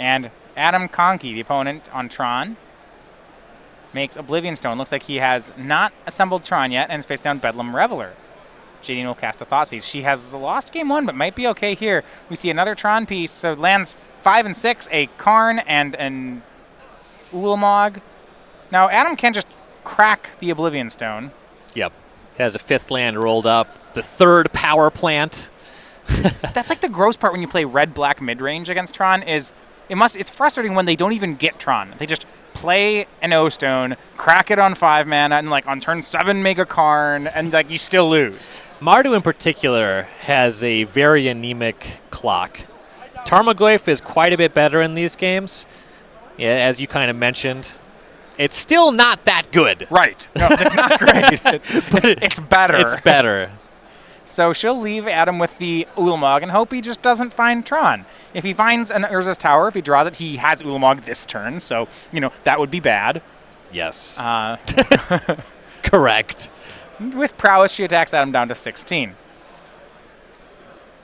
And Adam Konkey, the opponent on Tron, makes Oblivion Stone. Looks like he has not assembled Tron yet and is face down Bedlam Reveler. Jadine will cast a Thoughtseize. She has lost game 1, but might be okay here. We see another Tron piece, so lands 5 and 6, a Karn and an Ulamog. Now, Adam can just crack the Oblivion Stone. Yep. Has a 5th land rolled up. The 3rd power plant. That's like the gross part when you play red-black mid-range against Tron is it's frustrating when they don't even get Tron. They just play an O-Stone, crack it on 5 mana, and like on turn 7 make a Karn, and like you still lose. Mardu in particular has a very anemic clock. Tarmogoyf is quite a bit better in these games, yeah, as you kind of mentioned. It's still not that good. Right. No, it's not great. It's better. It's better. So she'll leave Adam with the Ulamog and hope he just doesn't find Tron. If he finds an Urza's Tower, if he draws it, he has Ulamog this turn, so, that would be bad. Yes. Correct. With Prowess, she attacks Adam down to 16.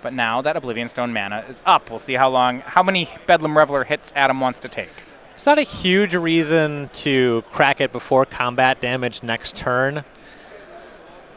But now that Oblivion Stone mana is up, we'll see how many Bedlam Reveler hits Adam wants to take. It's not a huge reason to crack it before combat damage next turn.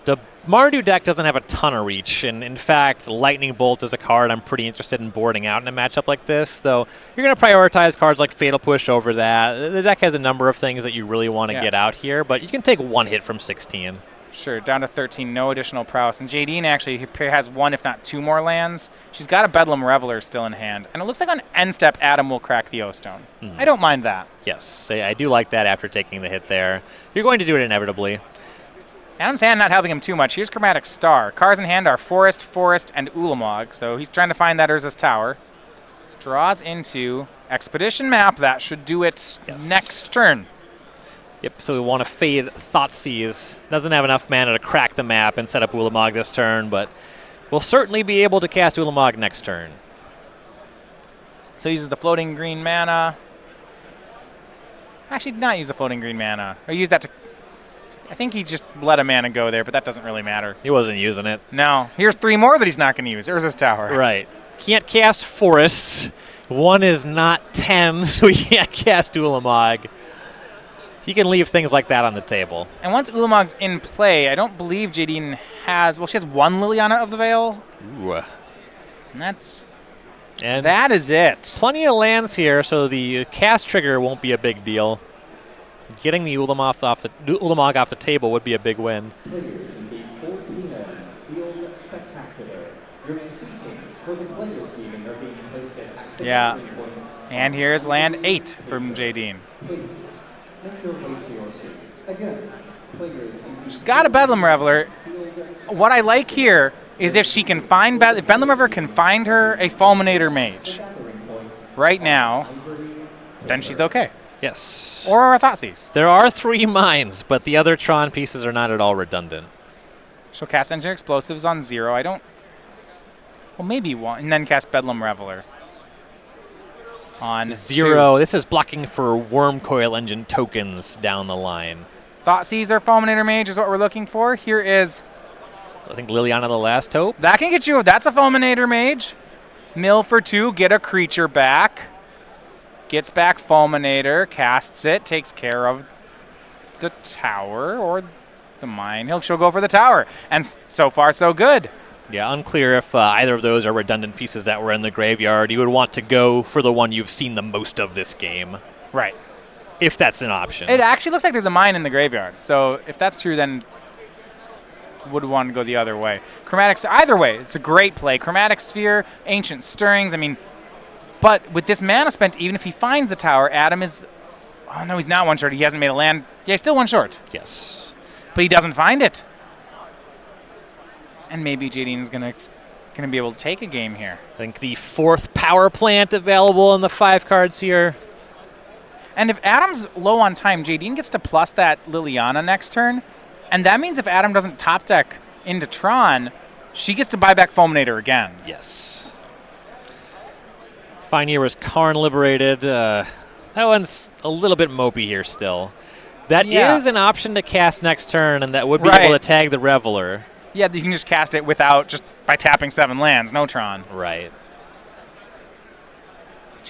The Mardu deck doesn't have a ton of reach, and in fact, Lightning Bolt is a card I'm pretty interested in boarding out in a matchup like this, though you're going to prioritize cards like Fatal Push over that. The deck has a number of things that you really want to get out here, but you can take 1 hit from 16. Sure, down to 13, no additional prowess. And Jadine actually has 1, if not 2 more lands. She's got a Bedlam Reveler still in hand. And it looks like on end step, Adam will crack the O-Stone. I don't mind that. Yes, I do like that after taking the hit there. You're going to do it inevitably. Adam's hand not helping him too much. Here's Chromatic Star. Cards in hand are Forest, and Ulamog. So he's trying to find that Urza's Tower. Draws into Expedition Map. That should do it next turn. Yep, so we want to fade Thoughtseize. Doesn't have enough mana to crack the map and set up Ulamog this turn, but we'll certainly be able to cast Ulamog next turn. So he uses the floating green mana. Actually, did not use the floating green mana. Or use that to... I think he just let a mana go there, but that doesn't really matter. He wasn't using it. No. Here's 3 more that he's not going to use. Urza's Tower. Right. Can't cast Forests. 1 is not 10, so he can't cast Ulamog. He can leave things like that on the table. And once Ulamog's in play, I don't believe Jadine has... Well, she has 1 Liliana of the Veil. Ooh. And that is it. Plenty of lands here, so the cast trigger won't be a big deal. Getting the Ulamog off the table would be a big win. Yeah. And here's land 8 from Jadine. She's got a Bedlam Reveler. What I like here is if she can find if Bedlam Reveler can find her a Fulminator Mage right now, then she's okay. Yes. Or a Thoughtseize. There are 3 mines, but the other Tron pieces are not at all redundant. She'll cast Engineer Explosives on 0. I don't... Well, maybe 1, and then cast Bedlam Reveler on 0. 2. This is blocking for Worm Coil Engine tokens down the line. Thoughtseize or Fulminator Mage is what we're looking for. Here is... I think Liliana the Last Hope. That can get you... That's a Fulminator Mage. Mill for 2, get a creature back. Gets back Fulminator, casts it, takes care of the tower or the mine. She'll go for the tower. And so far, so good. Yeah, unclear if either of those are redundant pieces that were in the graveyard. You would want to go for the one you've seen the most of this game. Right. If that's an option. It actually looks like there's a mine in the graveyard. So if that's true, then would want to go the other way. Chromatic, either way, it's a great play. Chromatic Sphere, Ancient Stirrings, I mean... But with this mana spent, even if he finds the tower, Adam is... Oh, no, he's not 1 short. He hasn't made a land. Yeah, he's still 1 short. Yes. But he doesn't find it. And maybe Jadine's going to be able to take a game here. I think the 4th power plant available in the 5 cards here. And if Adam's low on time, Jadine gets to plus that Liliana next turn. And that means if Adam doesn't top deck into Tron, she gets to buy back Fulminator again. Yes. Fineera's Karn liberated. That one's a little bit mopey here still. That is an option to cast next turn, and that would be able to tag the Reveler. Yeah, you can just cast it by tapping 7 lands, no Tron. Right.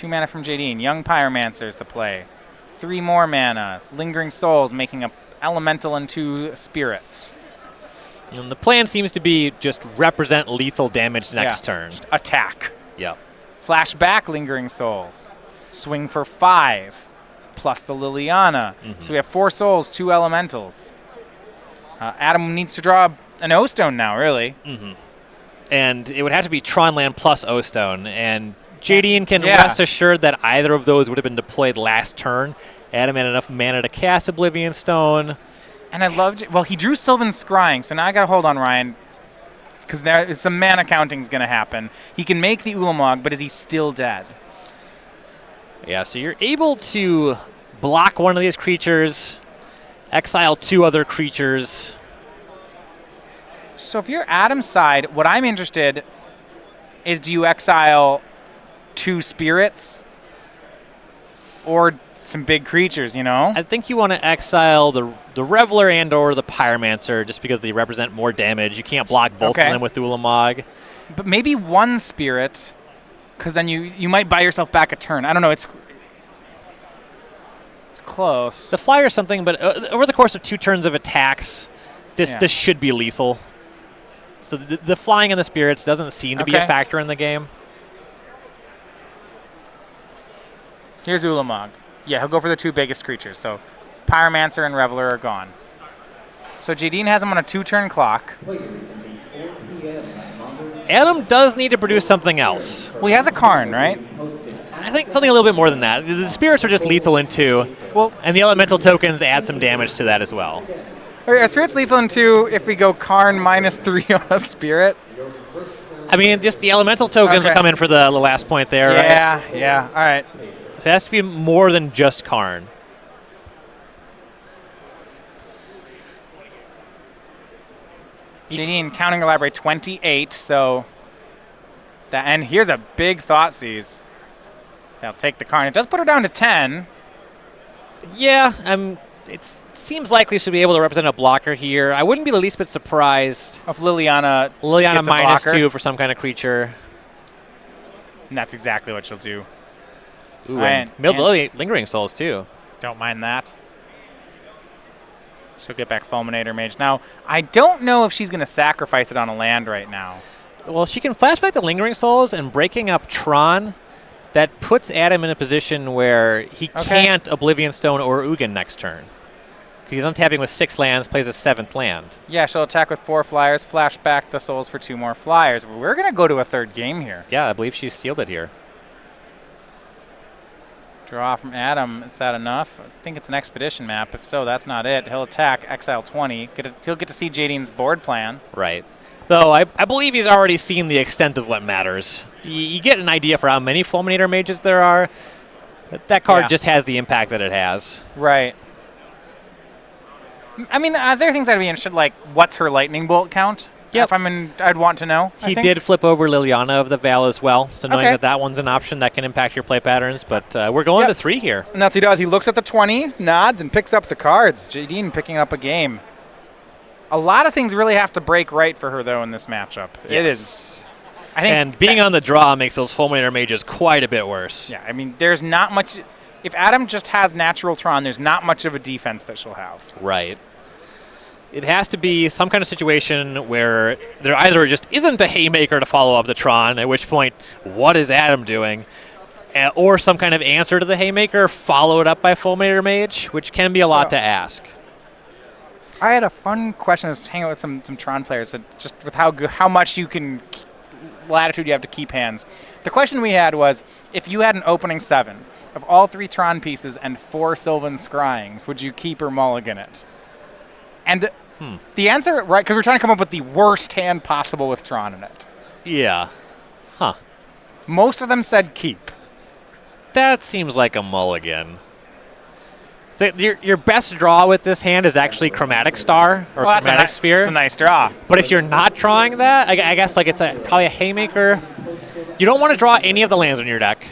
2 mana from Jadine. Young Pyromancer is the play. 3 more mana. Lingering Souls, making a elemental and 2 spirits. And the plan seems to be just represent lethal damage next turn. Just attack. Yep. Flash back Lingering Souls. Swing for 5, plus the Liliana. So we have 4 souls, 2 elementals. Adam needs to draw an O-Stone now, really. And it would have to be Tron Land plus O-Stone. And Jadine can rest assured that either of those would have been deployed last turn. Adam had enough mana to cast Oblivion Stone. And I loved it. Well, he drew Sylvan Scrying, so now I got to hold on, Ryan, because there some mana counting is going to happen. He can make the Ulamog, but is he still dead? Yeah, so you're able to block one of these creatures, exile 2 other creatures. So if you're Adam's side, what I'm interested is, do you exile 2 spirits or some big creatures, you know? I think you want to exile the Reveler and or the Pyromancer just because they represent more damage. You can't block both of them with the Ulamog. But maybe 1 spirit, because then you might buy yourself back a turn. I don't know. It's close. The flyer is something, but over the course of 2 turns of attacks, this should be lethal. So the flying and the spirits doesn't seem to be a factor in the game. Here's Ulamog. Yeah, he'll go for the 2 biggest creatures. So Pyromancer and Reveler are gone. So Jadine has him on a 2-turn clock. Adam does need to produce something else. Well, he has a Karn, right? I think something a little bit more than that. The spirits are just lethal in 2, and the elemental tokens add some damage to that as well. Okay, are spirits lethal in 2 if we go Karn -3 on a spirit? I mean, just the elemental tokens will come in for the last point there, right? Yeah. All right. So it has to be more than just Karn. Jadine counting elaborate 28, so that, and here's a big Thoughtseize. That'll take the Karn. It does put her down to 10. Yeah, it seems likely she'll be able to represent a blocker here. I wouldn't be the least bit surprised if Liliana gets a -2 for some kind of creature. And that's exactly what she'll do. Ooh, and Lingering Souls too. Don't mind that. She'll get back Fulminator Mage. Now, I don't know if she's going to sacrifice it on a land right now. Well, she can flashback the Lingering Souls, and breaking up Tron, that puts Adam in a position where he can't Oblivion Stone or Ugin next turn. He's untapping with 6 lands, plays a 7th land. Yeah, she'll attack with 4 flyers, flash back the souls for 2 more flyers. We're going to go to a 3rd game here. Yeah, I believe she's sealed it here. Draw from Adam. Is that enough? I think it's an expedition map. If so, that's not it. He'll attack, exile 20. He'll get to see Jadine's board plan. Right. Though I believe he's already seen the extent of what matters. You get an idea for how many Fulminator Mages there are. That card just has the impact that it has. Right. I mean, there are things I'd be interested, like what's her lightning bolt count? Yep. If I'd want to know. He did flip over Liliana of the Val as well, so knowing that one's an option that can impact your play patterns. But we're going to 3 here. And that's what he does. He looks at the 20, nods, and picks up the cards. Jadine picking up a game. A lot of things really have to break right for her, though, in this matchup. Yes. It is. I think and being on the draw makes those Fulminator Mages quite a bit worse. Yeah, I mean, there's not much. If Adam just has natural Tron, there's not much of a defense that she'll have. Right. It has to be some kind of situation where there either just isn't a Haymaker to follow up the Tron, at which point, what is Adam doing? Or some kind of answer to the Haymaker followed up by Fulminator Mage, which can be a lot to ask. I had a fun question. I was hanging out with some Tron players, just with how much latitude you have to keep hands. The question we had was, if you had an opening 7 of all 3 Tron pieces and 4 Sylvan Scryings, would you keep or mulligan it? And the answer, right, because we're trying to come up with the worst hand possible with Tron in it. Yeah. Huh. Most of them said keep. That seems like a mulligan. Your best draw with this hand is actually Chromatic Star or Chromatic Sphere. It's a nice draw. But if you're not drawing that, I guess like it's probably a Haymaker. You don't want to draw any of the lands on your deck.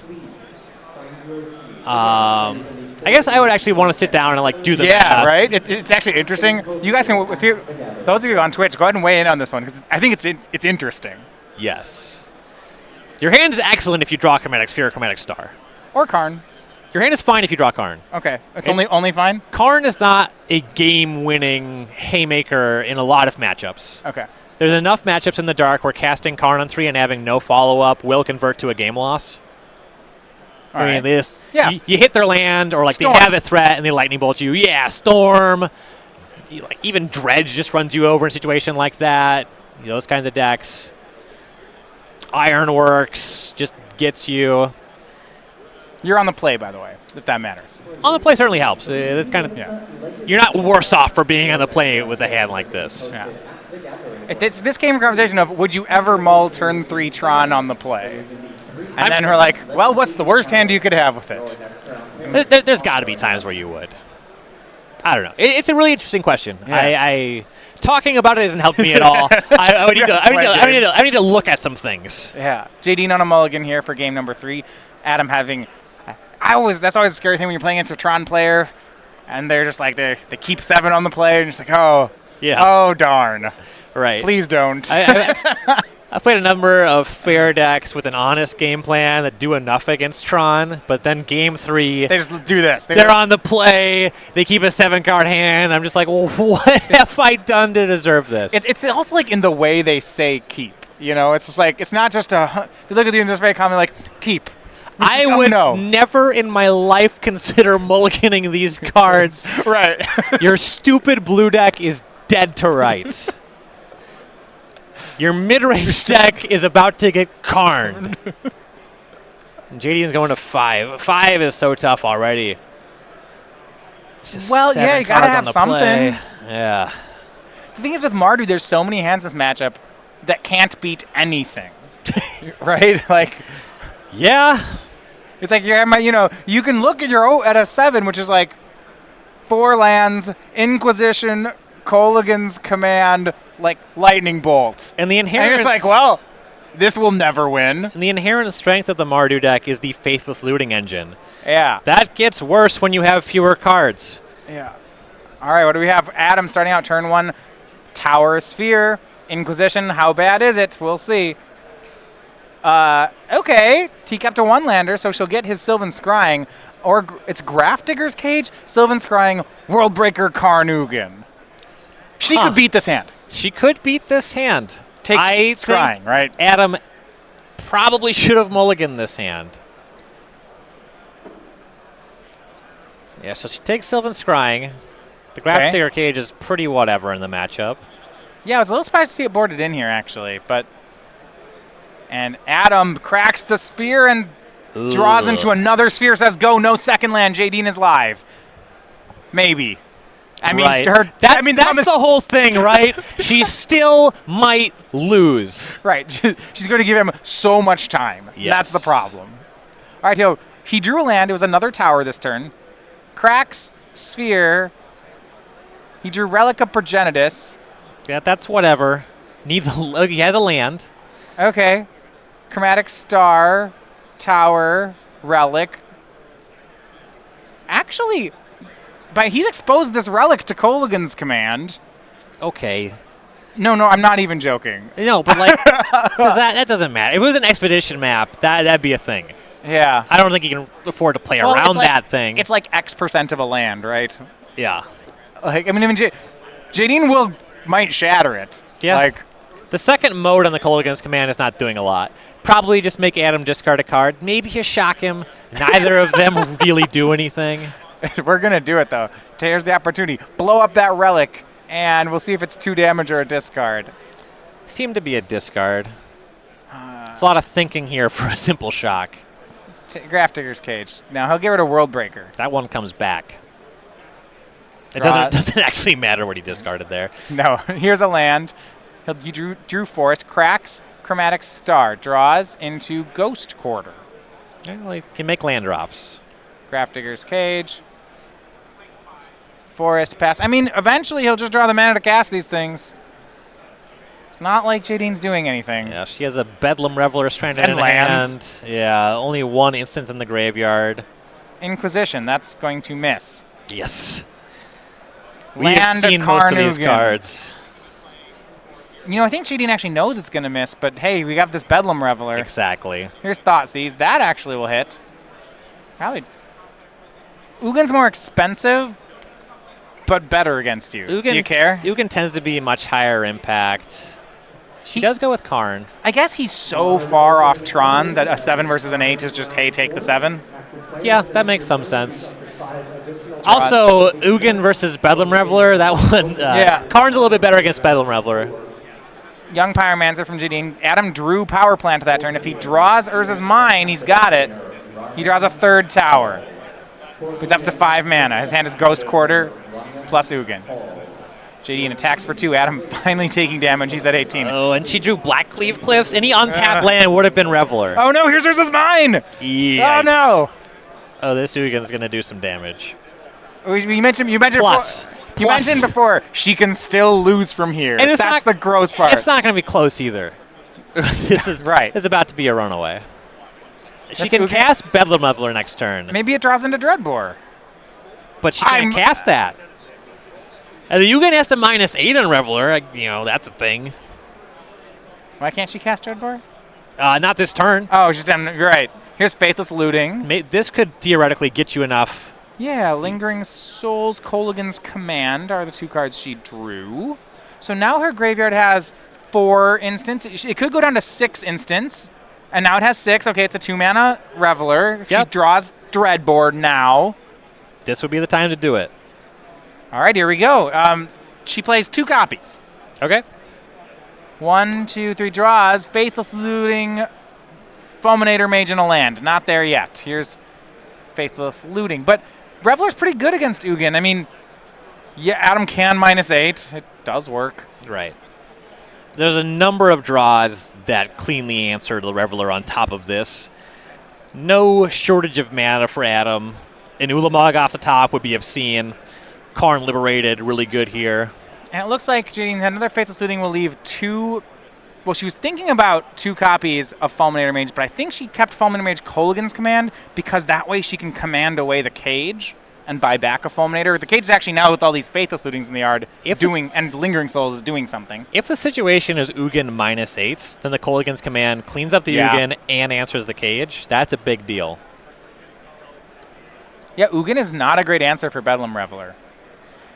I guess I would actually want to sit down and like do the math. Yeah, right? It's actually interesting. You guys can, those of you on Twitch, go ahead and weigh in on this one because I think it's interesting. Yes. Your hand is excellent if you draw Chromatic Sphere or Chromatic Star. Or Karn. Your hand is fine if you draw Karn. Okay. It's only fine? Karn is not a game-winning haymaker in a lot of matchups. Okay. There's enough matchups in the dark where casting Karn on 3 and having no follow-up will convert to a game loss. All right. This, Yeah. you hit their land, or like Storm. they have a threat and they lightning bolt you. Yeah, Storm. Like even Dredge just runs you over in a situation like that. Those kinds of decks. Ironworks just gets you. You're on the play, by the way, if that matters. On the play certainly helps. It's kind of You're not worse off for being on the play with a hand like this. Yeah. This came a conversation of, would you ever mull turn 3 Tron on the play? And then we're like, well, what's the worst hand you could have with it? There's got to be times where you would. I don't know. It's a really interesting question. Yeah. Talking about it hasn't helped me at all. I need to look at some things. Yeah. Jadine on a mulligan here for game number 3. Adam having... That's always a scary thing when you're playing against a Tron player, and they're just like, they keep 7 on the play, and it's like, oh darn. Right. Please don't. I've played a number of fair decks with an honest game plan that do enough against Tron, but then game 3, they just do this. They're on the play. They keep a 7-card hand. I'm just like, well, what have I done to deserve this? It's also like in the way they say keep. It's just like, it's not just they look at you and just very calmly like, keep. I would never in my life consider mulliganing these cards. Right. Your stupid blue deck is dead to rights. Your mid-range deck is about to get carned. JD's going to 5. 5 is so tough already. Well, yeah, you got to have something. Play. Yeah. The thing is with Mardu, there's so many hands in this matchup that can't beat anything. Right? Like... Yeah. It's like you can look at a 7, which is like 4 lands, Inquisition, Kolaghan's Command, like Lightning Bolt. And the inherent... And you're just like, well, this will never win. And the inherent strength of the Mardu deck is the Faithless Looting Engine. Yeah. That gets worse when you have fewer cards. Yeah. All right, what do we have? Adam starting out turn 1, Tower Sphere, Inquisition. How bad is it? We'll see. Okay. Teacup to 1 lander, so she'll get his Sylvan Scrying. Or it's Grafdigger's Cage, Sylvan Scrying, Worldbreaker Carnugan. She could beat this hand. She could beat this hand. Take Scrying, right? Adam probably should have mulliganed this hand. Yeah, so she takes Sylvan Scrying. The Grafdigger Cage is pretty whatever in the matchup. Yeah, I was a little surprised to see it boarded in here, actually, but... And Adam cracks the sphere and draws into another sphere, says, go, no second land, Jadine is live. Maybe. I mean, right. That's the whole thing, right? She still might lose. Right. She's going to give him so much time. Yes. That's the problem. All right, he drew a land. It was another tower this turn. Cracks sphere. He drew Relic of Progenitus. Yeah, that's whatever. He has a land. Okay. Chromatic Star, Tower, Relic. Actually, he's exposed this Relic to Kolaghan's Command. Okay. No, I'm not even joking. No, but like, that doesn't matter. If it was an expedition map, that'd be a thing. Yeah. I don't think you can afford to play around that thing. It's like X% of a land, right? Yeah. Like, I mean, Jadine might shatter it. Yeah. Like, the second mode on the Kolaghan's Command is not doing a lot. Probably just make Adam discard a card. Maybe just shock him. Neither of them really do anything. We're going to do it, though. Here's the opportunity. Blow up that Relic, and we'll see if it's 2 damage or a discard. Seemed to be a discard. It's a lot of thinking here for a simple shock. Grafdigger's Cage. Now, he'll get rid of Worldbreaker. That one comes back. It doesn't actually matter what he discarded there. No. Here's a land. He drew Forest, cracks Chromatic Star, draws into Ghost Quarter. Well, he can make land drops. Grafdigger's Cage. Forest, pass. I mean, eventually he'll just draw the mana to cast these things. It's not like Jadine's doing anything. Yeah, she has a Bedlam Reveler stranded in hand. Yeah, only 1 instance in the graveyard. Inquisition, that's going to miss. Yes. We have seen most of these cards. I think Jadine actually knows it's going to miss, but hey, we got this Bedlam Reveler. Exactly. Here's Thoughtseize. That actually will hit. Probably. Ugin's more expensive, but better against you. Do you care? Ugin tends to be much higher impact. She does go with Karn. I guess he's so far off Tron that a 7 versus an 8 is just, hey, take the 7. Yeah, that makes some sense. Also, Ugin versus Bedlam Reveler, that one. Yeah. Karn's a little bit better against Bedlam Reveler. Young Pyromancer from Jadine. Adam drew Power Plant that turn. If he draws Urza's Mine, he's got it. He draws a 3rd tower. He's up to 5 mana. His hand is Ghost Quarter plus Ugin. Jadine attacks for 2. Adam finally taking damage. He's at 18. Oh, and she drew Black Cleave Cliffs. Any untapped land would have been Reveler. Oh no, here's Urza's Mine! Yikes. Oh no! Oh, this Ugin's going to do some damage. You mentioned Plus. You mentioned before she can still lose from here. And that's the gross part. It's not going to be close either. This is right. It's about to be a runaway. She That's can Ugin. cast Bedlam Reveler next turn, Maybe it draws into Dreadbore. but she can't cast that. And the Ugin has to -8 on Reveler. That's a thing. Why can't she cast Dreadbore? Not this turn. Oh, she's done. You're right. Here's Faithless Looting. This could theoretically get you enough. Yeah, Lingering Souls, Kolaghan's Command are the 2 cards she drew. So now her graveyard has 4 instants. It could go down to 6 instants. And now it has 6. Okay, it's a 2-mana Reveler. She draws Dreadboard now. This would be the time to do it. All right, here we go. She plays 2 copies. Okay. 1, 2, 3 draws. Faithless Looting, Fulminator Mage in a land. Not there yet. Here's Faithless Looting. But Reveler's pretty good against Ugin. I mean, yeah, Adam can -8. It does work. Right. There's a number of draws that cleanly answer the Reveler on top of this. No shortage of mana for Adam. An Ulamog off the top would be obscene. Karn Liberated, really good here. And it looks like Jadine, another Faithless Looting will leave 2... Well, she was thinking about 2 copies of Fulminator Mage, but I think she kept Fulminator Mage Kolaghan's Command because that way she can command away the cage and buy back a Fulminator. The cage is actually now with all these Faithless Lootings in the yard and Lingering Souls is doing something. If the situation is Ugin -8, then the Kolaghan's Command cleans up the Ugin and answers the cage. That's a big deal. Yeah, Ugin is not a great answer for Bedlam Reveler.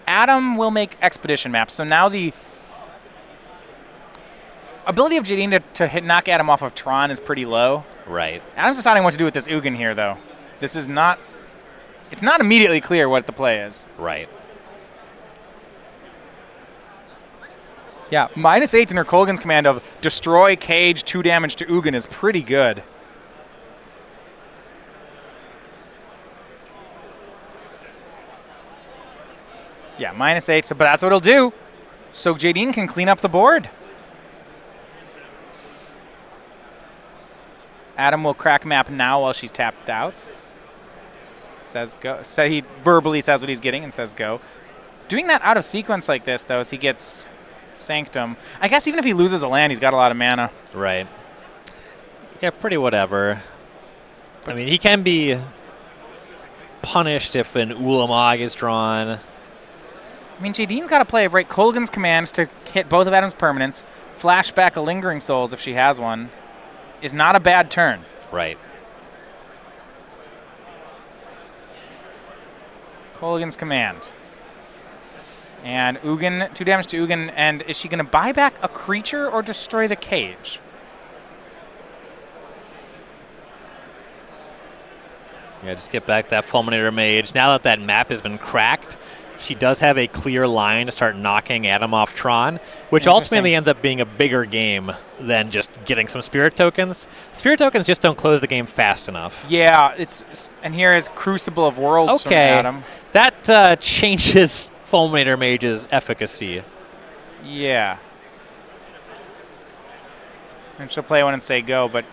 Adam will make Expedition maps, so now the ability of Jadine to knock Adam off of Tron is pretty low. Right. Adam's deciding what to do with this Ugin here, though. This is not... It's not immediately clear what the play is. Right. Yeah, -8 in her Kolaghan's Command of destroy cage, 2 damage to Ugin is pretty good. Yeah, -8, but that's what it'll do. So Jadine can clean up the board. Adam will crack map now while she's tapped out. Says go. So he verbally says what he's getting and says go. Doing that out of sequence like this, though, as he gets Sanctum. I guess even if he loses a land, he's got a lot of mana. Right. Yeah, pretty whatever. I mean, he can be punished if an Ulamog is drawn. I mean, Jadine's got to play right Kolaghan's Command to hit both of Adam's permanents. Flashback a Lingering Souls if she has one. Is not a bad turn. Right. Kolaghan's Command. And Ugin, 2 damage to Ugin. And is she going to buy back a creature or destroy the cage? Yeah, just get back that Fulminator Mage. Now that that map has been cracked, she does have a clear line to start knocking Adam off Tron, which ultimately ends up being a bigger game than just getting some Spirit Tokens. Spirit Tokens just don't close the game fast enough. Yeah, and here is Crucible of Worlds from Adam. That changes Fulminator Mage's efficacy. Yeah. And she'll play one and say go, but...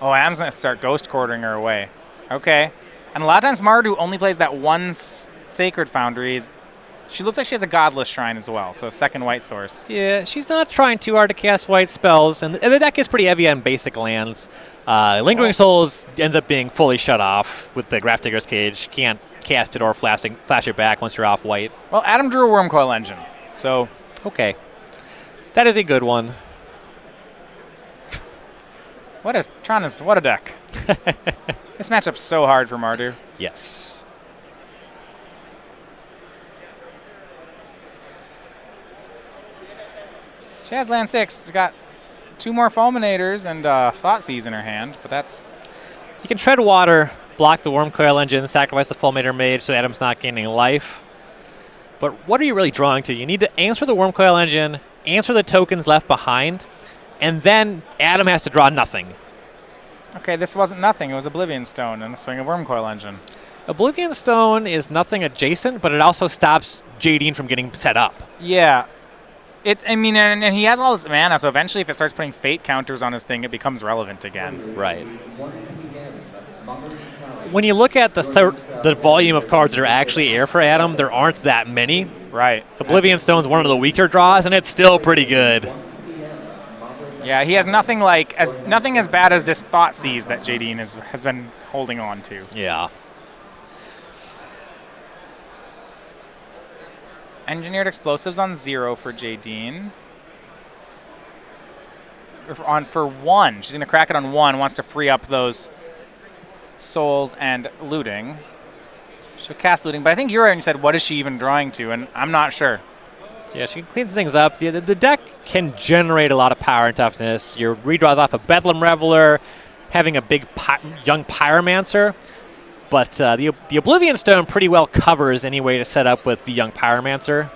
Oh, Adam's going to start Ghost Quartering her away. Okay. And a lot of times Mardu only plays that one Sacred Foundry. She looks like she has a Godless Shrine as well, so a second white source. Yeah, she's not trying too hard to cast white spells, and the deck is pretty heavy on basic lands. Lingering Souls ends up being fully shut off with the Grafdigger's Cage. Can't cast it or flash it back once you're off white. Well, Adam drew a Wormcoil Engine, so... Okay. That is a good one. What a deck. This matchup's so hard for Mardu. Yes. She has land 6. She's got 2 more Fulminators and Thoughtseize in her hand, but that's... You can tread water, block the Worm Coil Engine, sacrifice the Fulminator Mage so Adam's not gaining life. But what are you really drawing to? You need to answer the Worm Coil Engine, answer the tokens left behind, and then Adam has to draw nothing. Okay, this wasn't nothing. It was Oblivion Stone and a swing of Worm Coil Engine. Oblivion Stone is nothing adjacent, but it also stops Jadine from getting set up. Yeah. I mean, and he has all this mana, so eventually if it starts putting fate counters on his thing, it becomes relevant again. Right. When you look at the volume of cards that are actually air for Adam, there aren't that many. Right. Oblivion Stone's one of the weaker draws, and it's still pretty good. Yeah, he has nothing as bad as this Thoughtseize that Jadine has been holding on to. Yeah. Engineered Explosives on 0 for Jadine. For 1. She's going to crack it on 1, wants to free up those souls and looting. She'll cast looting, but I think you said, what is she even drawing to? And I'm not sure. Yeah, she cleans things up. The deck can generate a lot of power and toughness. Your redraws off a Bedlam Reveler, having a big young Pyromancer. But the Oblivion Stone pretty well covers any way to set up with the young Pyromancer.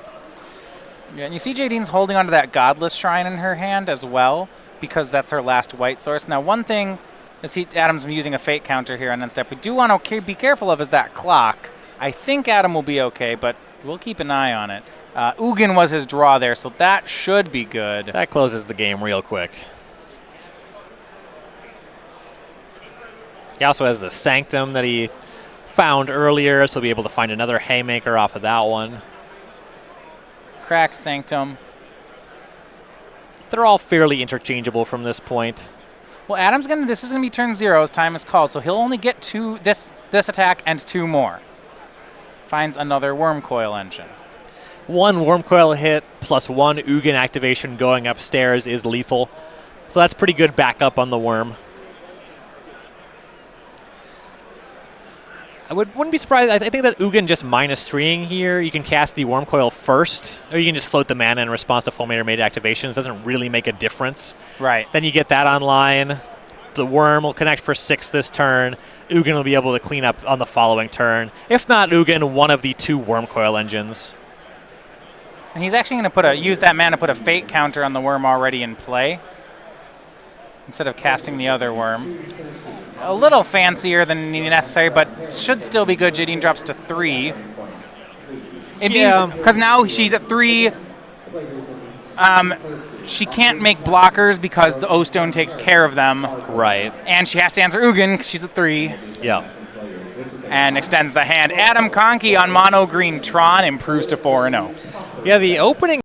Yeah, and you see Jadine's holding onto that Godless Shrine in her hand as well, because that's her last white source. Now, one thing is Adam's using a fate counter here on end step. We do want to be careful of is that clock. I think Adam will be okay, but we'll keep an eye on it. Ugin was his draw there, so that should be good. That closes the game real quick. He also has the Sanctum that he found earlier, so he'll be able to find another Haymaker off of that one. Crack Sanctum. They're all fairly interchangeable from this point. Well, this is gonna be turn 0 as time is called, so he'll only get this attack and 2 more. Finds another Worm Coil Engine. 1 Worm Coil hit plus 1 Ugin activation going upstairs is lethal. So that's pretty good backup on the Worm. I wouldn't be surprised. I think that Ugin just -3ing here. You can cast the Worm Coil first, or you can just float the mana in response to Fulminator Mage activations. It doesn't really make a difference. Right. Then you get that online. The Worm will connect for 6 this turn. Ugin will be able to clean up on the following turn. If not Ugin, one of the 2 Worm Coil Engines. And he's actually going to use that mana to put a fate counter on the Worm already in play, instead of casting the other Worm. A little fancier than necessary, but should still be good. Jadine drops to 3. It means, because now she's at 3, she can't make blockers because the O-Stone takes care of them. Right. And she has to answer Ugin because she's at 3. Yeah. And extends the hand. Adam Konkey on mono green Tron improves to 4-0. Yeah, the opening